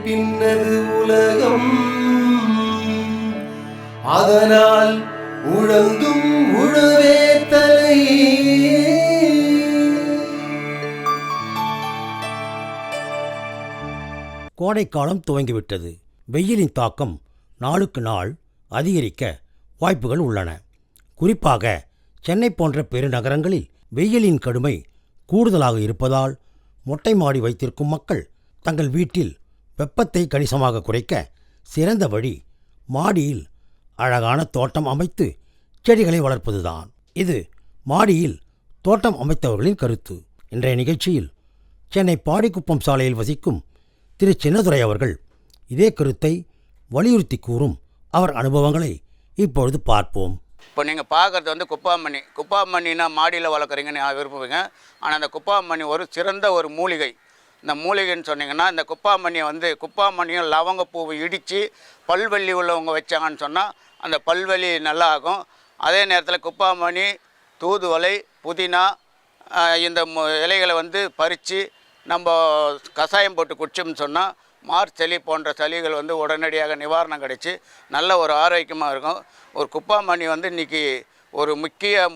பின்னது உலகம், அதனால் உழந்தும் உழவே தலை. கோடைக்காலம் துவங்கிவிட்டது. வெயிலின் தாக்கம் நாளுக்கு நாள் அதிகரிக்க வாய்ப்புகள் உள்ளன. குறிப்பாக சென்னை போன்ற பெருநகரங்களில் வெயிலின் கடுமை கூடுதலாக இருப்பதால் மொட்டை மாடி வைத்திருக்கும் மக்கள் தங்கள் வீட்டில் வெப்பத்தை கணிசமாக குறைக்க சிறந்த வழி மாடியில் அழகான தோட்டம் அமைத்து செடிகளை வளர்ப்பதுதான். இது மாடியில் தோட்டம் அமைத்தவர்களின் கருத்து. இன்றைய நிகழ்ச்சியில் சென்னை பாடிக்குப்பம் சாலையில் வசிக்கும் திரு சின்னதுரை அவர்கள் இதே கருத்தை வலியுறுத்தி கூறும் அவர் அனுபவங்களை இப்பொழுது பார்ப்போம். இப்போ நீங்கள் பார்க்குறது வந்து குப்பாமணினா மாடியில் வளர்க்குறீங்கன்னு விரும்புவீங்க. ஆனால் அந்த குப்பாமணி ஒரு சிறந்த ஒரு மூலிகை. இந்த மூலிகைன்னு சொன்னிங்கன்னா இந்த குப்பாமணியும் லவங்கப்பூவை இடித்து பல்வலி உள்ளவங்க வச்சாங்கன்னு சொன்னால் அந்த பல்வலி நல்லா ஆகும். அதே நேரத்தில் குப்பாமணி, தூதுவளை, புதினா இந்த இலைகளை வந்து பறித்து நம்ம கஷாயம் போட்டு குடிச்சோம்னு சொன்னால் மார்ச்சளி போன்ற சளிகள் வந்து உடனடியாக நிவாரணம் கிடைச்சி நல்ல ஒரு ஆரோக்கியமாக இருக்கும். ஒரு குப்பாமணி வந்து இன்றைக்கி ஒரு முக்கிய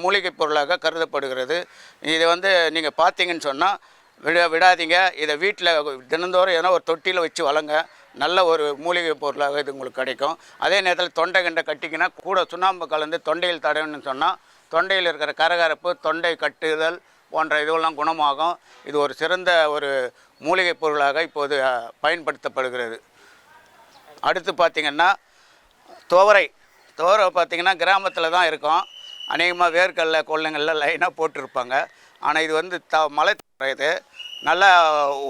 மூலிகை பொருளாக கருதப்படுகிறது. இதை வந்து நீங்கள் பார்த்தீங்கன்னு சொன்னால் விடாதீங்க. இதை வீட்டில் தினந்தோறும் ஏன்னா ஒரு தொட்டியில் வச்சு வளங்க. நல்ல ஒரு மூலிகை பொருளாக இது உங்களுக்கு கிடைக்கும். அதே நேரத்தில் தொண்டை கண்டை கட்டிக்கினா கூட சுண்ணாம்பு கலந்து தொண்டையில் தடவுன்னு சொன்னால் தொண்டையில் இருக்கிற கரகரப்பு, தொண்டை கட்டுதல் போன்ற இதுவெல்லாம் குணமாகும். இது ஒரு சிறந்த ஒரு மூலிகை பொருளாக இப்போது பயன்படுத்தப்படுகிறது. அடுத்து பார்த்திங்கன்னா துவரை பார்த்திங்கன்னா கிராமத்தில் தான் இருக்கும். அநேகமாக வேர்க்கடலை கொள்ளைங்களில் லைனாக போட்டிருப்பாங்க. ஆனால் இது வந்து மலை இது நல்லா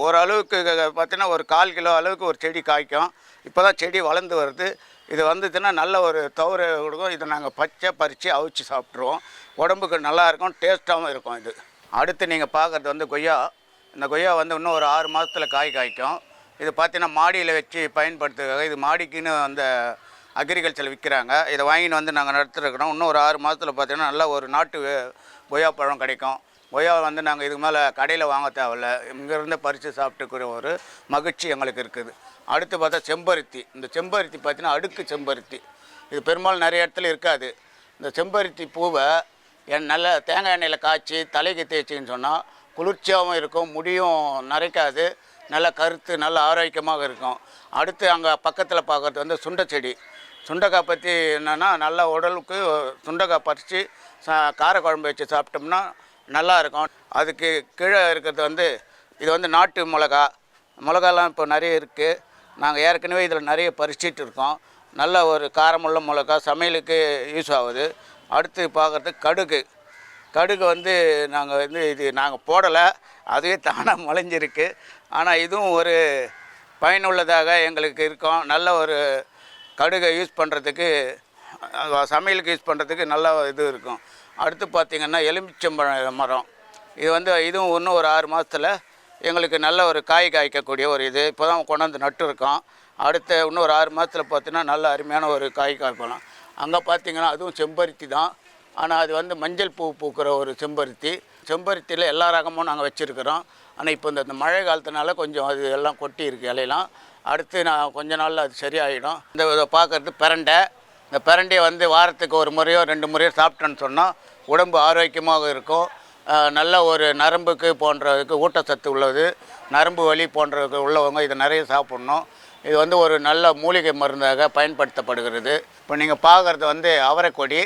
ஓரளவுக்கு பார்த்திங்கன்னா ஒரு 1/4 கிலோ அளவுக்கு ஒரு செடி காய்க்கும். இப்போ தான் செடி வளர்ந்து வருது. இது வந்துச்சுன்னா நல்ல ஒரு துவரை கொடுக்கும். இதை நாங்கள் பறித்து அவிச்சு சாப்பிட்ருவோம். உடம்புக்கு நல்லாயிருக்கும், டேஸ்ட்டாகவும் இருக்கும். இது அடுத்து நீங்கள் பார்க்குறது வந்து கொய்யா. இந்த கொய்யா வந்து இன்னும் ஒரு 6 மாதத்தில் காய்க்கும். இது பார்த்தீங்கன்னா மாடியில் வச்சு பயன்படுத்துக்காக இது மாடிக்குன்னு அந்த அக்ரிகல்ச்சரில் விற்கிறாங்க. இதை வாங்கின்னு வந்து நாங்கள் நடத்துருக்கிறோம். இன்னும் ஒரு 6 மாதத்தில் பார்த்தீங்கன்னா நல்ல ஒரு நாட்டு கொய்யா பழம் கிடைக்கும். கொய்யா வந்து நாங்கள் இதுக்கு மேலே கடையில் வாங்க தேவையில்ல, இங்கேருந்து பறித்து சாப்பிட்டுக்கிற ஒரு மகிழ்ச்சி எங்களுக்கு இருக்குது. அடுத்து பார்த்தா செம்பருத்தி. இந்த செம்பருத்தி பார்த்தீங்கன்னா அடுக்கு செம்பருத்தி. இது பெரும்பாலும் நிறைய இடத்துல இருக்காது. இந்த செம்பருத்தி பூவை நல்ல தேங்காய் எண்ணெயில் காய்ச்சி தலைக்கு தேய்ச்சின்னு சொன்னால் குளிர்ச்சியாகவும் இருக்கும், முடியும் நரைக்காது, நல்லா கருத்து நல்ல ஆரோக்கியமாக இருக்கும். அடுத்து அங்கே பக்கத்தில் பார்க்குறது வந்து சுண்டை செடி. சுண்டைக்காய் பற்றி என்னென்னா நல்ல உடலுக்கு சுண்டைக்காய் பறித்து காரக்குழம்பு வச்சு சாப்பிட்டோம்னா நல்லாயிருக்கும். அதுக்கு கீழே இருக்கிறது வந்து இது வந்து நாட்டு மிளகாலாம் இப்போ நிறைய இருக்குது. நாங்கள் ஏற்கனவே இதில் நிறைய பறிச்சிட்டு இருக்கோம். நல்ல ஒரு காரமுள்ள மிளகா சமையலுக்கு யூஸ் ஆகுது. அடுத்து பார்க்குறது கடுகு வந்து நாங்கள் வந்து இது நாங்கள் போடலை, அதுவே தானாக முளைஞ்சிருக்கு. ஆனால் இதுவும் ஒரு பயனுள்ளதாக எங்களுக்கு இருக்கும். நல்ல ஒரு கடுகை யூஸ் பண்ணுறதுக்கு சமையலுக்கு யூஸ் பண்ணுறதுக்கு நல்ல இது இருக்கும். அடுத்து பார்த்திங்கன்னா எலுமிச்சம்பழ மரம். இது வந்து இதுவும் இன்னும் ஒரு 6 மாதத்தில் எங்களுக்கு நல்ல ஒரு காய்க்கக்கூடிய ஒரு இது இப்போ தான் கொண்டாந்து நட்டு இருக்கோம். அடுத்து இன்னும் ஒரு 6 மாதத்தில் பார்த்தீங்கன்னா நல்ல அருமையான ஒரு காய்ப்பழம். அங்கே பார்த்திங்கன்னா அதுவும் செம்பருத்தி தான். ஆனால் அது வந்து மஞ்சள் பூக்கிற ஒரு செம்பருத்தியில் எல்லா ரகமும் நாங்கள் வச்சுருக்கிறோம். ஆனால் இப்போ இந்த மழை காலத்தினால கொஞ்சம் அது எல்லாம் கொட்டி இருக்குது இலையெல்லாம். அடுத்து நான் கொஞ்ச நாளில் அது சரியாயிடும். இதை பார்க்குறது பிரண்டை. இந்த பிரண்டையை வந்து வாரத்துக்கு ஒரு முறையோ 2 முறையோ சாப்பிட்டோன்னு சொன்னால் உடம்பு ஆரோக்கியமாக இருக்கும். நல்ல ஒரு நரம்புக்கு போன்றதுக்கு ஊட்டச்சத்து உள்ளது. நரம்பு வலி போன்றதுக்கு உள்ளவங்க இதை நிறைய சாப்பிட்ணும். இது வந்து ஒரு நல்ல மூலிகை மருந்தாக பயன்படுத்தப்படுகிறது. இப்போ நீங்கள் பார்க்குறது வந்து அவரைக்கொடி.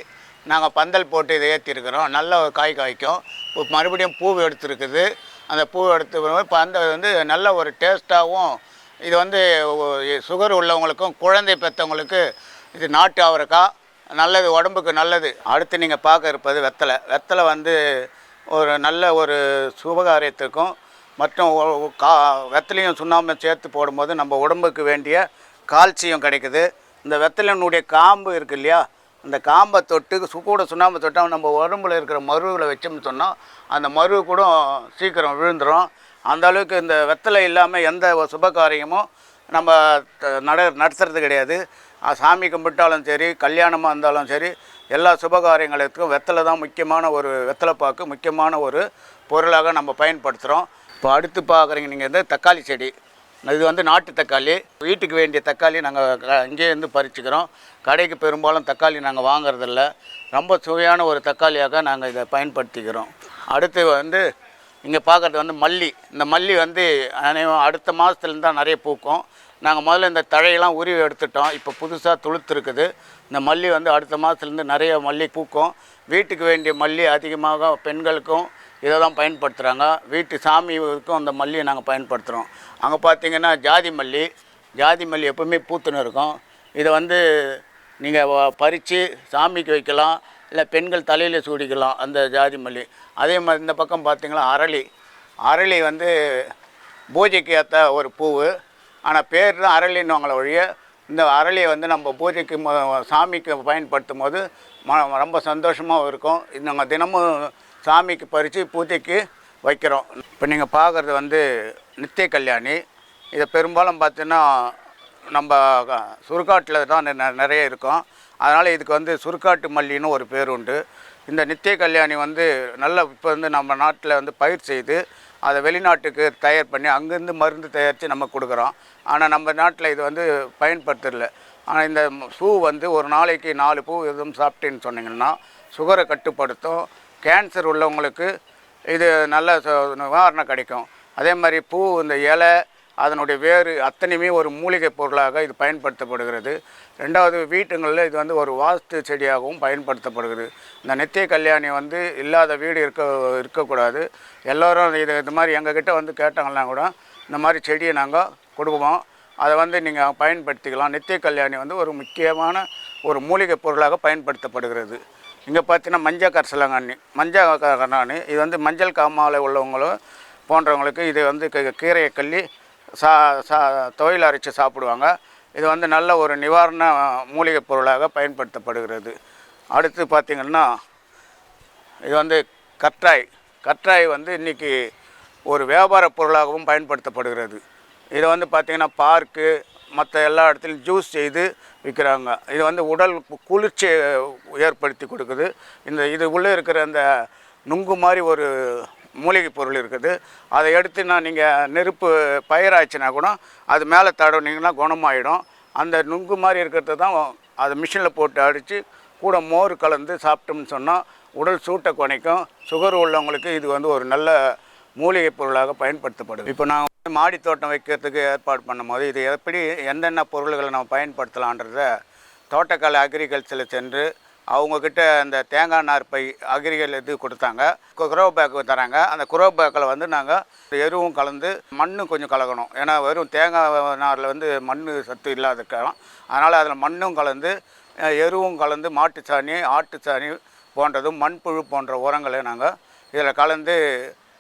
நாங்கள் பந்தல் போட்டு இதை ஏற்றிருக்கிறோம். நல்ல காய்க்கும். இப்போ மறுபடியும் பூ எடுத்துருக்குது. அந்த பூ எடுத்து இப்போ அந்த வந்து நல்ல ஒரு டேஸ்ட்டாகவும், இது வந்து சுகர் உள்ளவங்களுக்கும் குழந்தை பெற்றவங்களுக்கு இது நாட்டு அவரைக்காய் நல்லது, உடம்புக்கு நல்லது. அடுத்து நீங்கள் பார்க்க இருப்பது வெத்தலை வந்து ஒரு நல்ல ஒரு சுபகாரியத்துக்கும் மற்றும் வெத்தலையும் சுண்ணாம்பு சேர்த்து போடும்போது நம்ம உடம்புக்கு வேண்டிய கால்சியம் கிடைக்குது. இந்த வெத்தலையினுடைய காம்பு இருக்குது இல்லையா, அந்த காம்பை தொட்டு கூட சுண்ணாம்பு தொட்டால் நம்ம உடம்புல இருக்கிற மருவில் வச்சோம்னு சொன்னால் அந்த மரு கூட சீக்கிரம் விழுந்துடும். அந்த அளவுக்கு இந்த வெத்தலை இல்லாமல் எந்த சுபகாரியமும் நம்ம நடத்துறது கிடையாது. சாமி கும்பிட்டாலும் சரி, கல்யாணமாக இருந்தாலும் சரி, எல்லா சுபகாரியங்களுக்கும் வெத்தலை தான் முக்கியமான ஒரு வெத்தலைப்பாக்கு முக்கியமான ஒரு பொருளாக நம்ம பயன்படுத்துகிறோம். இப்போ அடுத்து பார்க்குறீங்க நீங்கள் இந்த தக்காளி செடி. இது வந்து நாட்டு தக்காளி. வீட்டுக்கு வேண்டிய தக்காளி நாங்கள் இங்கேருந்து பறிச்சுக்கிறோம். கடைக்கு பெரும்பாலும் தக்காளி நாங்கள் வாங்குறதில்ல. ரொம்ப சுவையான ஒரு தக்காளியாக நாங்கள் இதை பயன்படுத்திக்கிறோம். அடுத்து வந்து இங்கே பார்க்குறது வந்து மல்லி. இந்த மல்லி வந்து அடுத்த மாதத்துலேருந்து தான் நிறைய பூக்கும். நாங்கள் முதல்ல இந்த தழையெல்லாம் உருவி எடுத்துட்டோம். இப்போ புதுசாக துளுத்துருக்குது. இந்த மல்லி வந்து அடுத்த மாதத்துலேருந்து நிறைய மல்லி பூக்கும். வீட்டுக்கு வேண்டிய மல்லி அதிகமாக பெண்களுக்கும் இதை தான் பயன்படுத்துகிறாங்க. வீட்டு சாமிக்கும் அந்த மல்லியை நாங்கள் பயன்படுத்துகிறோம். அங்கே பார்த்திங்கன்னா ஜாதி மல்லி எப்போவுமே பூத்துன்னு இருக்கும். இதை வந்து நீங்கள் பறித்து சாமிக்கு வைக்கலாம், இல்லை பெண்கள் தலையில் சூடிக்கலாம் அந்த ஜாதி மல்லி. அதே மாதிரி இந்த பக்கம் பார்த்திங்கன்னா அரளி வந்து பூஜைக்கு ஏற்ற ஒரு பூவு. ஆனால் பேர் தான் அரளின்னுவாங்கள ஒழிய இந்த அரளியை வந்து நம்ம பூஜைக்கு சாமிக்கு பயன்படுத்தும் போது ரொம்ப சந்தோஷமாக இருக்கும். நாங்கள் தினமும் சாமிக்கு பறித்து பூஜைக்கு வைக்கிறோம். இப்போ நீங்கள் பார்க்குறது வந்து நித்திய கல்யாணி. இதை பெரும்பாலும் பார்த்தீங்கன்னா நம்ம சுருக்காட்டில் தான் நிறைய இருக்கும். அதனால் இதுக்கு வந்து சுருக்காட்டு மல்லின்னு ஒரு பேர் உண்டு. இந்த நித்திய கல்யாணி வந்து இப்போ வந்து நம்ம நாட்டில் வந்து பயிர் செய்து அதை வெளிநாட்டுக்கு தயார் பண்ணி அங்கேருந்து மருந்து தயாரித்து நம்ம கொடுக்குறோம். ஆனால் நம்ம நாட்டில் இது வந்து பயன்படுத்துறதில்ல. ஆனால் இந்த பூ வந்து ஒரு நாளைக்கு 4 பூ எதுவும் சாப்பிட்டேன்னு சொன்னிங்கன்னா சுகரை கட்டுப்படுத்தும். கேன்சர் உள்ளவங்களுக்கு இது நல்ல நிவாரணம் கிடைக்கும். அதே மாதிரி பூ, இந்த இலை, அதனுடைய வேறு அத்தனையுமே ஒரு மூலிகை பொருளாக இது பயன்படுத்தப்படுகிறது. ரெண்டாவது வீட்டுங்களில் இது வந்து ஒரு வாஸ்து செடியாகவும் பயன்படுத்தப்படுகிறது. இந்த நித்திய கல்யாணி வந்து இல்லாத வீடு இருக்கக்கூடாது. எல்லோரும் இது மாதிரி எங்ககிட்ட வந்து கேட்டாங்கன்னா கூட இந்த மாதிரி செடியை நாங்கள் கொடுப்போம். அதை வந்து நீங்கள் பயன்படுத்திக்கலாம். நித்திய கல்யாணி வந்து ஒரு முக்கியமான ஒரு மூலிகை பொருளாக பயன்படுத்தப்படுகிறது. இங்கே பார்த்தீங்கன்னா மஞ்சள் கரணாணி. இது வந்து மஞ்சள் காமாலை உள்ளவங்களும் போன்றவங்களுக்கு இது வந்து கீரையை கள்ளி தொழில் அரைச்சி சாப்பிடுவாங்க. இது வந்து நல்ல ஒரு நிவாரண மூலிகை பொருளாக பயன்படுத்தப்படுகிறது. அடுத்து பார்த்திங்கன்னா இது வந்து கற்றாய் வந்து இன்றைக்கி ஒரு வியாபார பொருளாகவும் பயன்படுத்தப்படுகிறது. இதை வந்து பார்த்திங்கன்னா பார்க்கு மற்ற எல்லா இடத்துலையும் ஜூஸ் செய்து விற்கிறாங்க. இது வந்து உடல் குளிர்ச்சியை ஏற்படுத்தி கொடுக்குது. இது உள்ளே இருக்கிற அந்த நுங்கு மாதிரி ஒரு மூலிகை பொருள் இருக்குது. அதை எடுத்து நீங்கள் நெருப்பு பயிராச்சுன்னா கூட அது மேலே தடவினீங்கன்னா குணமாயிடும். அந்த நுங்கு மாதிரி இருக்கிறது தான் அதை மிஷினில் போட்டு அடித்து கூட மோர் கலந்து சாப்பிட்டோம்னு சொன்னால் உடல் சூட்டை குறைக்கும். சுகர் உள்ளவங்களுக்கு இது வந்து ஒரு நல்ல மூலிகை பொருளாக பயன்படுத்தப்படுது. இப்போ நான் மாடி தோட்டம் வைக்கிறதுக்கு ஏற்பாடு பண்ணும்போது இது எப்படி என்னென்ன பொருள்களை நம்ம பயன்படுத்தலான்றத தோட்டக்கலை அக்ரிகல்ச்சரில் சென்று அவங்கக்கிட்ட அந்த தேங்காய் நார் பை இது கொடுத்தாங்க. குரோ பேக் தராங்க. அந்த குரோ பேக்கில் வந்து நாங்கள் எருவும் கலந்து மண்ணும் கொஞ்சம் கலக்கணும். ஏன்னா வெறும் தேங்காய் நாரில் வந்து மண் சத்து இல்லாத இருக்கலாம். அதனால் அதில் மண்ணும் கலந்து எருவும் கலந்து மாட்டு சாணி, ஆட்டு சாணி போன்றதும் மண்புழு போன்ற உரங்களை நாங்கள் இதில் கலந்து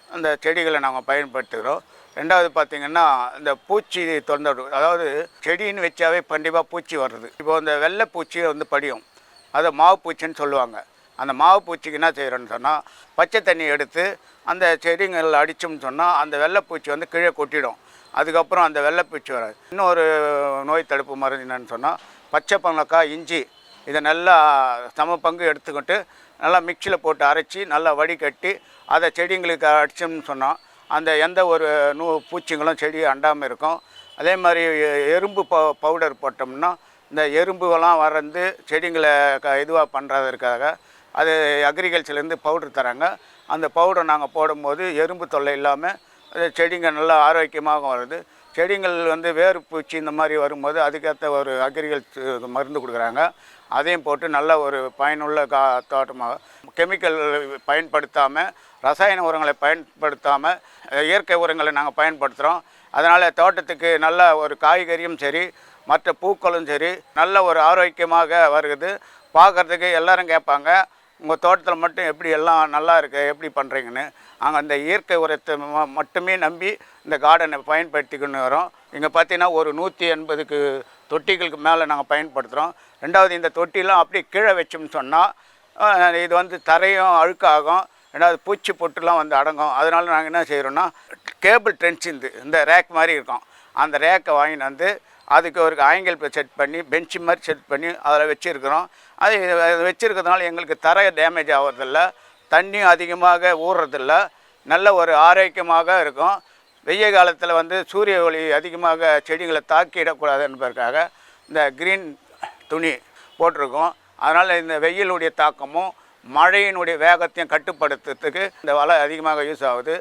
அந்த செடிகளை நாங்கள் பயன்படுத்துகிறோம். ரெண்டாவது பார்த்திங்கன்னா இந்த பூச்சி தொந்தரவு, அதாவது செடின்னு வச்சாவே கண்டிப்பாக பூச்சி வர்றது. இப்போ இந்த வெள்ளை பூச்சி வந்து படியும், அதை மாவு பூச்சின்னு சொல்லுவாங்க. அந்த மாவு பூச்சிக்கு என்ன செய்கிறோன்னு சொன்னால் பச்சை தண்ணி எடுத்து அந்த செடிங்களில் அடித்தோம்னு சொன்னால் அந்த வெள்ளைப்பூச்சி வந்து கீழே கொட்டிடும். அதுக்கப்புறம் அந்த வெள்ளைப்பூச்சி வராது. இன்னொரு நோய் தடுப்பு மருந்து என்னன்னு சொன்னால் பச்சை பங்கக்காய், இஞ்சி இதை நல்லா சம பங்கு எடுத்துக்கிட்டு நல்லா மிக்சியில் போட்டு அரைச்சி நல்லா வடிகட்டி அதை செடிங்களுக்கு அடித்தோம்னு சொன்னால் அந்த எந்த ஒரு பூச்சிங்களும் செடியை அண்டாமல் இருக்கும். அதே மாதிரி எறும்பு பவுடர் போட்டோம்னா இந்த எறும்புகள்லாம் வறந்து செடிங்களை இதுவாக பண்ணுறதுக்காக அது அக்ரிகல்ச்சர்லேருந்து பவுடர் தராங்க. அந்த பவுடர் நாங்கள் போடும்போது எறும்பு தொல்லை இல்லாமல் செடிங்க நல்லா ஆரோக்கியமாக வருது. செடிகள் வந்து வேறு பூச்சி இந்த மாதிரி வரும்போது அதுக்கேற்ற ஒரு அக்ரிகல்ச்சர் மருந்து கொடுக்குறாங்க. அதையும் போட்டு நல்ல ஒரு பயனுள்ள தோட்டமாக கெமிக்கல் பயன்படுத்தாமல், ரசாயன உரங்களை பயன்படுத்தாமல் இயற்கை உரங்களை நாங்கள் பயன்படுத்துகிறோம். அதனால் தோட்டத்துக்கு நல்ல ஒரு காய்கறியும் சரி, மற்ற பூக்களும் சரி நல்ல ஒரு ஆரோக்கியமாக வருது. பார்க்குறதுக்கு எல்லோரும் கேட்பாங்க, உங்கள் தோட்டத்தில் மட்டும் எப்படி எல்லாம் நல்லா இருக்குது, எப்படி பண்ணுறீங்கன்னு. அங்கே அந்த இயற்கை உரத்தை மட்டுமே நம்பி இந்த கார்டனை பயன்படுத்திக்கின்னு வரோம். இங்கே பார்த்தீங்கன்னா ஒரு 180க்கு தொட்டிகளுக்கு மேலே நாங்கள் பயன்படுத்துகிறோம். ரெண்டாவது இந்த தொட்டிலாம் அப்படியே கீழே வச்சோம்னு சொன்னால் இது வந்து தரையும் அழுக்காகும். ரெண்டாவது பூச்சி பொட்டுலாம் வந்து அடங்கும். அதனால நாங்கள் என்ன செய்கிறோன்னா கேபிள் ட்ரென்ச் இந்த ரேக் மாதிரி இருக்கும். அந்த ரேக்கை வாங்கிட்டு வந்து அதுக்கு ஒரு ஆங்கிள் செட் பண்ணி பெஞ்சு மாதிரி செட் பண்ணி அதில் வச்சுருக்கிறோம். அது வச்சுருக்கிறதுனால எங்களுக்கு தரை டேமேஜ் ஆகிறதில்ல, தண்ணியும் அதிகமாக ஊறுறதில்ல, நல்ல ஒரு ஆரோக்கியமாக இருக்கும். வெய்ய காலத்தில் வந்து சூரிய ஒளி அதிகமாக செடிகளை தாக்கிடக்கூடாது என்பதற்காக இந்த க்ரீன் துணி போட்டிருக்கோம். அதனால் இந்த வெயிலுடைய தாக்கமும் மழையினுடைய வேகத்தையும் கட்டுப்படுத்துறதுக்கு இந்த வலை அதிகமாக யூஸ் ஆகுது.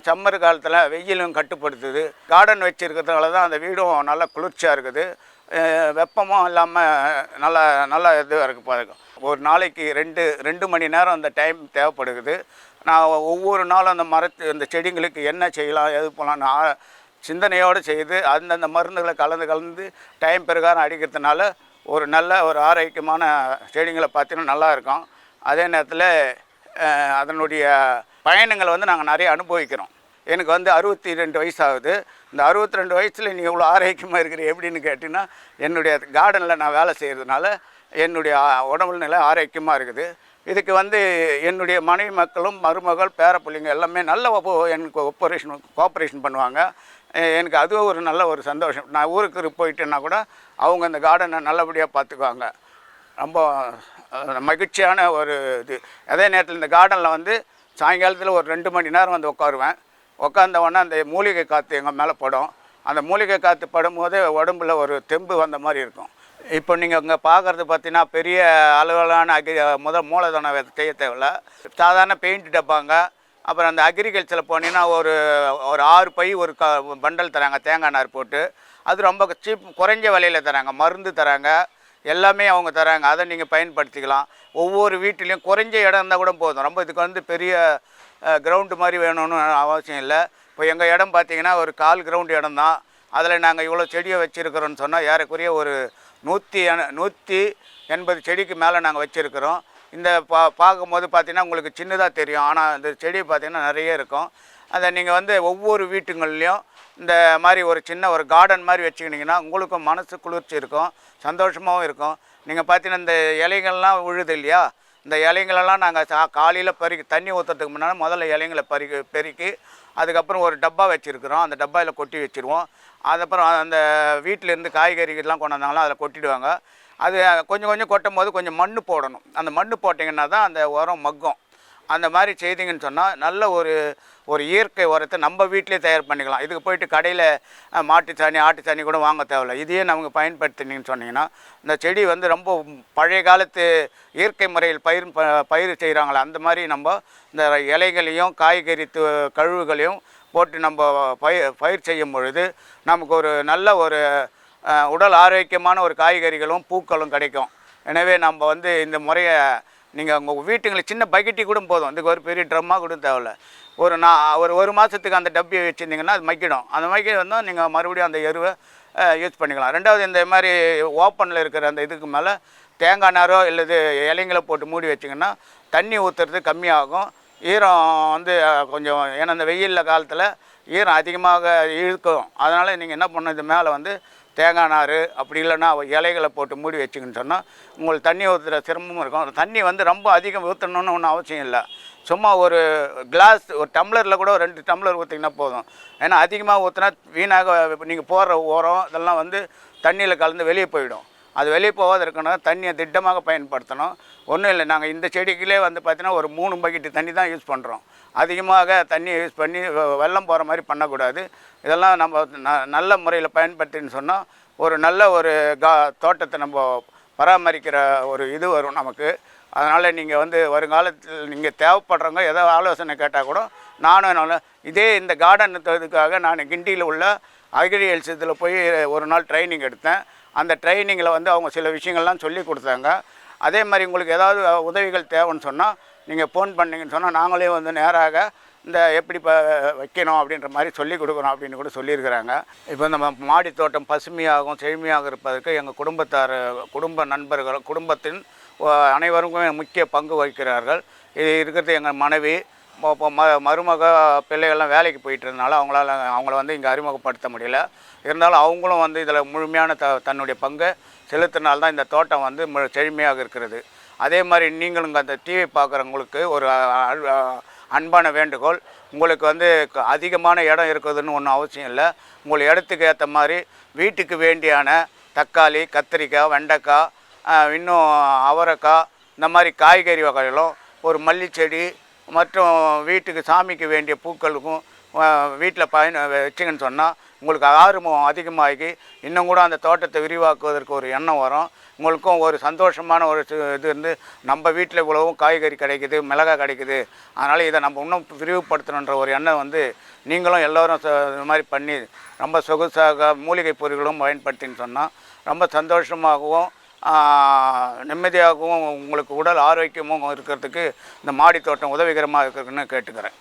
சம்மர் காலத்தில் வெயிலும் கட்டுப்படுத்துது. கார்டன் வச்சுருக்கிறதுனால தான் அந்த வீடும் நல்லா குளிர்ச்சியாக இருக்குது. வெப்பமும் இல்லாமல் நல்லா இதுவாக இருக்குது. பாருங்க, ஒரு நாளைக்கு ரெண்டு மணி நேரம் அந்த டைம் தேவைப்படுகிறது. நான் ஒவ்வொரு நாளும் அந்த செடிங்களுக்கு என்ன செய்யலாம் எது போகலான்னு சிந்தனையோடு செய்து அந்தந்த மருந்துகளை கலந்து டைம் பிரகாரம் அடிக்கிறதுனால ஒரு நல்ல ஒரு ஆரோக்கியமான செடிங்களை பார்த்தீங்கன்னா நல்லாயிருக்கும். அதே நேரத்தில் அதனுடைய பயணங்களை வந்து நாங்கள் நிறைய அனுபவிக்கிறோம். எனக்கு வந்து 62 வயசு ஆகுது. இந்த 62 வயசில் நீ இவ்வளோ ஆரோக்கியமாக இருக்கிற எப்படின்னு கேட்டிங்கன்னா, என்னுடைய கார்டனில் நான் வேலை செய்கிறதுனால என்னுடைய உடம்பு நிலை ஆரோக்கியமாக இருக்குது. இதுக்கு வந்து என்னுடைய மனைவி மக்களும் மருமகள் பேரப்பிள்ளைங்க எல்லாமே நல்ல எனக்கு கோஆப்ரேஷன் பண்ணுவாங்க. எனக்கு அதுவும் ஒரு நல்ல ஒரு சந்தோஷம். நான் ஊருக்கு போயிட்டேன்னா கூட அவங்க இந்த கார்டனை நல்லபடியாக பார்த்துக்குவாங்க. ரொம்ப மகிழ்ச்சியான ஒரு இது. அதே நேரத்தில் இந்த கார்டனில் வந்து சாயங்காலத்தில் ஒரு 2 மணி நேரம் வந்து உட்காருவேன். உட்காந்தவொடனே அந்த மூலிகை காற்று எங்கள் மேலே படும். அந்த மூலிகை காற்று படும்போது உடம்புல ஒரு தெம்பு வந்த மாதிரி இருக்கும். இப்போ நீங்கள் இங்கே பார்க்குறது பார்த்தீங்கன்னா பெரிய அளவிலான மூலதனம் செய்ய தேவையில்ல. சாதாரண பெயிண்ட் டப்பாங்க. அப்புறம் அந்த அக்ரிகல்ச்சரில் போனீங்கன்னா ஒரு 6 பை ஒரு பண்டல் தராங்க தேங்காய் நார் போட்டு. அது ரொம்ப குறைஞ்ச விலையில் தராங்க. மருந்து தராங்க, எல்லாமே அவங்க தராங்க. அதை நீங்கள் பயன்படுத்திக்கலாம். ஒவ்வொரு வீட்டிலையும் குறைஞ்ச இடம் இருந்தால் கூட போதும். ரொம்ப இதுக்கு வந்து பெரிய கிரவுண்டு மாதிரி வேணும்னு அவசியம் இல்லை. இப்போ எங்கள் இடம் பார்த்திங்கன்னா ஒரு 1/4 கிரவுண்டு இடம் தான். அதில் நாங்கள் இவ்வளோ செடியை வச்சுருக்கிறோன்னு சொன்னால் ஏறக்குறைய ஒரு 180 செடிக்கு மேலே நாங்கள் வச்சுருக்கிறோம். இந்த பார்க்கும்போது பார்த்திங்கன்னா உங்களுக்கு சின்னதாக தெரியும். ஆனால் இந்த செடி பார்த்திங்கன்னா நிறைய இருக்கும். அதை நீங்கள் வந்து ஒவ்வொரு வீட்டுங்கள்லேயும் இந்த மாதிரி ஒரு சின்ன ஒரு கார்டன் மாதிரி வச்சுக்கிட்டிங்கன்னா உங்களுக்கும் மனசு குளிர்ச்சி இருக்கும், சந்தோஷமாகவும் இருக்கும். நீங்கள் பார்த்தீங்கன்னா இந்த இலைகள்லாம் விழுது இல்லையா, இந்த இலைங்களெல்லாம் நாங்கள் காலையில் தண்ணி ஊற்றுறதுக்கு முன்னால் முதல்ல இலைங்களை பெருக்கி அதுக்கப்புறம் ஒரு டப்பா வச்சுருக்குறோம். அந்த டப்பாவில் கொட்டி வச்சுருவோம். அதுக்கப்புறம் அந்த வீட்டிலேருந்து காய்கறிகள்லாம் கொண்டு வந்தாங்களோ அதில் கொட்டிடுவாங்க. அது கொஞ்சம் கொஞ்சம் கொட்டும் போது கொஞ்சம் மண் போடணும். அந்த மண் போட்டிங்கன்னா தான் அந்த உரம் மக்கும். அந்த மாதிரி செய்திங்கன்னு சொன்னால் நல்ல ஒரு இயற்கை உரத்தை நம்ம வீட்டிலே தயார் பண்ணிக்கலாம். இதுக்கு போயிட்டு கடையில் மாட்டு சாணி ஆட்டு சாணி கூட வாங்க தேவையில்லை. இதையே நமக்கு பயன்படுத்தினீங்கன்னு சொன்னீங்கன்னா இந்த செடி வந்து ரொம்ப பழைய காலத்து இயற்கை முறையில் பயிர் செய்கிறாங்களே அந்த மாதிரி நம்ம இந்த இலைகளையும் காய்கறி கழிவுகளையும் போட்டு நம்ம பயிர் செய்யும் பொழுது நமக்கு ஒரு நல்ல ஒரு உடல் ஆரோக்கியமான ஒரு காய்கறிகளும் பூக்களும் கிடைக்கும். எனவே நம்ம வந்து இந்த முறையை நீங்கள் உங்கள் வீட்டுங்களை சின்ன பக்கெட்டி கூட போதும். இதுக்கு ஒரு பெரிய ட்ரம்மாக கூட தேவையில்ல. ஒரு மாதத்துக்கு அந்த டப்பியை வச்சுருந்தீங்கன்னா அது மக்கிடும். அந்த மக்கி வந்தால் நீங்கள் மறுபடியும் அந்த எருவை யூஸ் பண்ணிக்கலாம். ரெண்டாவது இந்த மாதிரி ஓப்பனில் இருக்கிற அந்த இதுக்கு மேலே தேங்காய் நாரோ இல்லது இலைங்களை போட்டு மூடி வச்சிங்கன்னா தண்ணி ஊற்றுறது கம்மியாகும். ஈரம் வந்து கொஞ்சம் ஏன்னா இந்த வெயிலில் காலத்தில் ஈரம் அதிகமாக இழுக்கும். அதனால் நீங்கள் என்ன பண்ணணும், இது மேலே வந்து தேங்காய் நார் அப்படி இல்லைன்னா இலைகளை போட்டு மூடி வச்சுக்கின்னு சொன்னால் உங்களுக்கு தண்ணி ஊற்றுற சிரமமும் இருக்கும். தண்ணி வந்து ரொம்ப அதிகம் ஊற்றணுன்னு ஒன்றும் அவசியம் இல்லை. சும்மா ஒரு கிளாஸ் ஒரு டம்ளரில் கூட 2 டம்ளர் ஊற்றிங்கன்னா போதும். ஏன்னா அதிகமாக ஊற்றினா வீணாக நீங்கள் போடுற உரம் இதெல்லாம் வந்து தண்ணியில் கலந்து வெளியே போயிடும். அது வெளியே போகாது இருக்கணும். தண்ணியை திட்டமாக பயன்படுத்தணும். ஒன்றும் இல்லை, நாங்கள் இந்த செடிக்கிலே வந்து பார்த்திங்கன்னா ஒரு 3 பக்கெட்டு தண்ணி தான் யூஸ் பண்ணுறோம். அதிகமாக தண்ணியை யூஸ் பண்ணி வெள்ளம் போகிற மாதிரி பண்ணக்கூடாது. இதெல்லாம் நம்ம நல்ல முறையில் பயன்படுத்தின்னு சொன்னால் ஒரு நல்ல ஒரு தோட்டத்தை நம்ம பராமரிக்கிற ஒரு இது வரும் நமக்கு. அதனால் நீங்கள் வந்து வருங்காலத்தில் நீங்கள் தேவைப்படுறவங்க ஏதோ ஆலோசனை கேட்டால் கூட நானும் இதே இந்த கார்டன் இதுக்காக நான் கிண்டியில் உள்ள அக்ரிகல்ச்சர் இதில் போய் ஒரு நாள் ட்ரைனிங் எடுத்தேன். அந்த ட்ரைனிங்கில் வந்து அவங்க சில விஷயங்கள்லாம் சொல்லி கொடுத்தாங்க. அதே மாதிரி உங்களுக்கு ஏதாவது உதவிகள் தேவைன்னு சொன்னால் நீங்கள் ஃபோன் பண்ணிங்கன்னு சொன்னால் நாங்களே வந்து நேராக இந்த எப்படி வைக்கணும் அப்படின்ற மாதிரி சொல்லிக் கொடுக்குறோம் அப்படின்னு கூட சொல்லியிருக்கிறாங்க. இப்போ நம்ம மாடி தோட்டம் பசுமையாகவும் செழுமையாக இருப்பதற்கு எங்கள் குடும்ப நண்பர்கள் குடும்பத்தின் அனைவருக்குமே முக்கிய பங்கு வகிக்கிறார்கள். இது இருக்கிறது எங்கள் மனைவி மருமக பிள்ளைகள்லாம் வேலைக்கு போயிட்டு இருந்தனால அவங்கள வந்து இங்கே அறிமுகப்படுத்த முடியல. இருந்தாலும் அவங்களும் வந்து இதில் முழுமையான தன்னுடைய பங்கை செலுத்தினால்தான் இந்த தோட்டம் வந்து செழுமையாக இருக்கிறது. அதே மாதிரி நீங்களும் அந்த டிவி பார்க்குறவங்களுக்கு ஒரு அன்பான வேண்டுகோள், உங்களுக்கு வந்து அதிகமான இடம் இருக்குதுன்னு ஒன்றும் அவசியம் இல்லை. உங்கள் இடத்துக்கு ஏற்ற மாதிரி வீட்டுக்கு வேண்டியான தக்காளி, கத்திரிக்காய், வெண்டைக்காய், இன்னும் அவரைக்காய் இந்த மாதிரி காய்கறி வகைகளும் ஒரு மல்லிச்செடி மற்றும் வீட்டுக்கு சாமிக்கு வேண்டிய பூக்களுக்கும் வீட்டில் வச்சிங்கன்னு சொன்னால் உங்களுக்கு ஆர்வம் அதிகமாகி இன்னும் கூட அந்த தோட்டத்தை விரிவாக்குவதற்கு ஒரு எண்ணம் வரும். உங்களுக்கும் ஒரு சந்தோஷமான ஒரு இது இருந்து நம்ம வீட்டில் இவ்வளவும் காய்கறி கிடைக்குது, மிளகாய் கிடைக்குது, அதனால் இதை நம்ம இன்னும் விரிவுபடுத்தணுன்ற ஒரு எண்ணம் வந்து நீங்களும் எல்லோரும் இது மாதிரி பண்ணி ரொம்ப சொகுசாக மூலிகை பொருட்களும் பயன்படுத்தின்னு சொன்னால் ரொம்ப சந்தோஷமாகவும் நிம்மதியாகவும் உங்களுக்கு உடல் ஆரோக்கியமும் இருக்கிறதுக்கு இந்த மாடி தோட்டம் உதவிகரமாக இருக்குதுன்னு கேட்டுக்கிறேன்.